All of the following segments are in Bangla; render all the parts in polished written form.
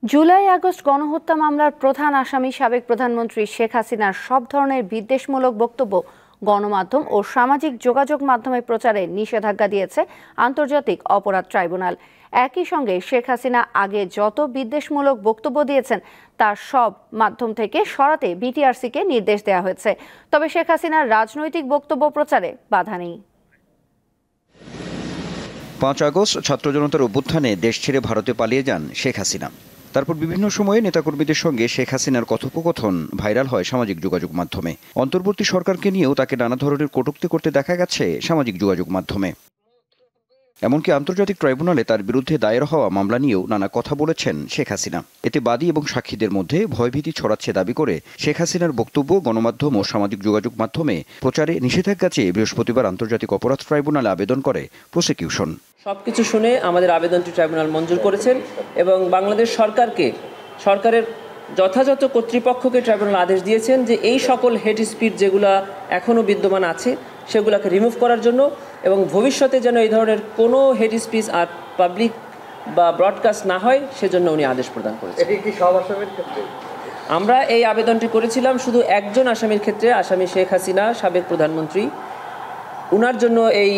জুলাই আগস্ট গণহত্যা মামলার প্রধান আসামি সাবেক প্রধানমন্ত্রী শেখ হাসিনার সব ধরনের বিদ্বেষমূলক বক্তব্য গণমাধ্যম ও সামাজিক যোগাযোগ মাধ্যমে প্রচারে নিষেধাজ্ঞা দিয়েছে আন্তর্জাতিক অপরাধ ট্রাইব্যুনাল। একই সঙ্গে শেখ হাসিনা আগে যত বিদ্বেষমূলক বক্তব্য দিয়েছেন তার সব মাধ্যম থেকে সরাতে বিটিআরসিকে নির্দেশ দেওয়া হয়েছে। তবে শেখ হাসিনার রাজনৈতিক বক্তব্য প্রচারে বাধা নেই। ৫ আগস্ট ছাত্র জনতার অভ্যুত্থানে দেশ ছেড়ে ভারতে পালিয়ে যান শেখ হাসিনা। তারপর বিভিন্ন সময়ে নেতাকর্মীদের সঙ্গে শেখ হাসিনার কথোপকথন ভাইরাল হয় সামাজিক যোগাযোগ মাধ্যমে। অন্তর্বর্তী সরকারকে নিয়েও তাকে নানা ধরনের কটূক্তি করতে দেখা গেছে সামাজিক যোগাযোগ মাধ্যমে। এমনকি আন্তর্জাতিক ট্রাইব্যুনালে তার বিরুদ্ধে দায়ের হওয়া মামলা নিয়েও নানা কথা বলেছেন শেখ হাসিনা। এতে বাদী এবং সাক্ষীদের মধ্যে ভয়ভীতি ছড়াচ্ছে দাবি করে শেখ হাসিনার বক্তব্য গণমাধ্যম ও সামাজিক যোগাযোগ মাধ্যমে প্রচারে নিষেধাজ্ঞা চেয়ে বৃহস্পতিবার আন্তর্জাতিক অপরাধ ট্রাইব্যুনালে আবেদন করে প্রসিকিউশন। সবকিছু শুনে আমাদের আবেদনটি ট্রাইব্যুনাল মঞ্জুর করেছেন এবং বাংলাদেশ সরকারের যথাযথ কর্তৃপক্ষকে ট্রাইব্যুনাল আদেশ দিয়েছেন যে এই সকল হেট স্পিচ যেগুলো এখনও বিদ্যমান আছে সেগুলোকে রিমুভ করার জন্য এবং ভবিষ্যতে যেন এই ধরনের কোনো হেট স্পিচ আর পাবলিক বা ব্রডকাস্ট না হয় সেজন্য উনি আদেশ প্রদান করেছেন। এটি কি সব আসামির ক্ষেত্রে? আমরা এই আবেদনটি করেছিলাম শুধু একজন আসামির ক্ষেত্রে, আসামি শেখ হাসিনা সাবেক প্রধানমন্ত্রী। উনার জন্য এই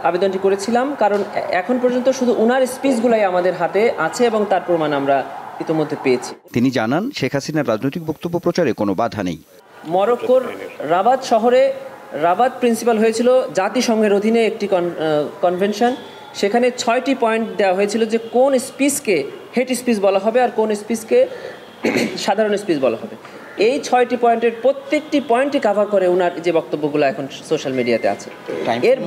আবেদনটি করেছিলাম কারণ এখন পর্যন্ত শুধু উনার স্পিচগুলাই আমাদের হাতে আছে এবং তার প্রমাণ আমরা ইতিমধ্যে পেয়েছি। তিনি জানান শেখ হাসিনার রাজনৈতিক বক্তব্য প্রচারে কোনো বাধা নেই। মরক্কোর রাবাত শহরে রাবাত প্রিন্সিপাল হয়েছিল জাতিসংঘের অধীনে একটি কনভেনশন। সেখানে 6টি পয়েন্ট দেওয়া হয়েছিল যে কোন স্পিচকে হেট স্পিচ বলা হবে আর কোন স্পিচকে সাধারণ স্পিচ বলা হবে। এই 6টি পয়েন্টের প্রত্যেকটি পয়েন্টই কভার করে ওনার যে বক্তব্যগুলো এখন সোশ্যাল মিডিয়াতে আছে। এর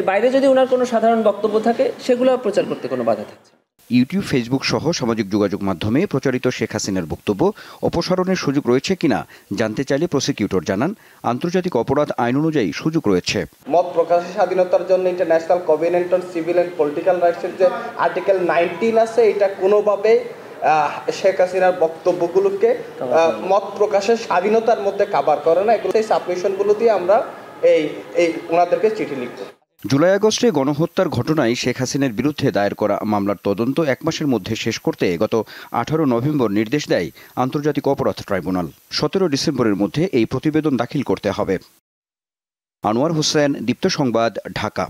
বাইরে যদি ওনার কোনো সাধারণ বক্তব্য থাকে সেগুলো প্রচার করতে কোনো বাধা থাকছে। ইউটিউব, ফেসবুক সহ সামাজিক যোগাযোগ মাধ্যমে প্রচারিত শেখ হাসিনার বক্তব্য অপসারণের সুযোগ রয়েছে কিনা জানতে চাইলে প্রসিকিউটর জানান আন্তর্জাতিক অপরাধ আইন অনুযায়ী সুযোগ রয়েছে। মত প্রকাশের স্বাধীনতার জন্য International Covenant on Civil and Political রাইটসের যে আর্টিকেল 19 আছে এটা কোনোভাবে শেখ হাসিনার বক্তব্যগুলোকে মত প্রকাশের স্বাধীনতার মধ্যে কভার করে না। এগুলো সেই সাবমিশনগুলো দিয়ে আমরা এই ওনাদেরকে চিঠি লিখব। জুলাই আগস্টে গণহত্যার ঘটনায় শেখ হাসিনার বিরুদ্ধে দায়ের করা মামলার তদন্ত 1 মাসের মধ্যে শেষ করতে গত 18 নভেম্বর নির্দেশ দেয় আন্তর্জাতিক অপরাধ ট্রাইব্যুনাল। 17 ডিসেম্বরের মধ্যে এই প্রতিবেদন দাখিল করতে হবে। আনোয়ার হোসেন, দীপ্ত সংবাদ, ঢাকা।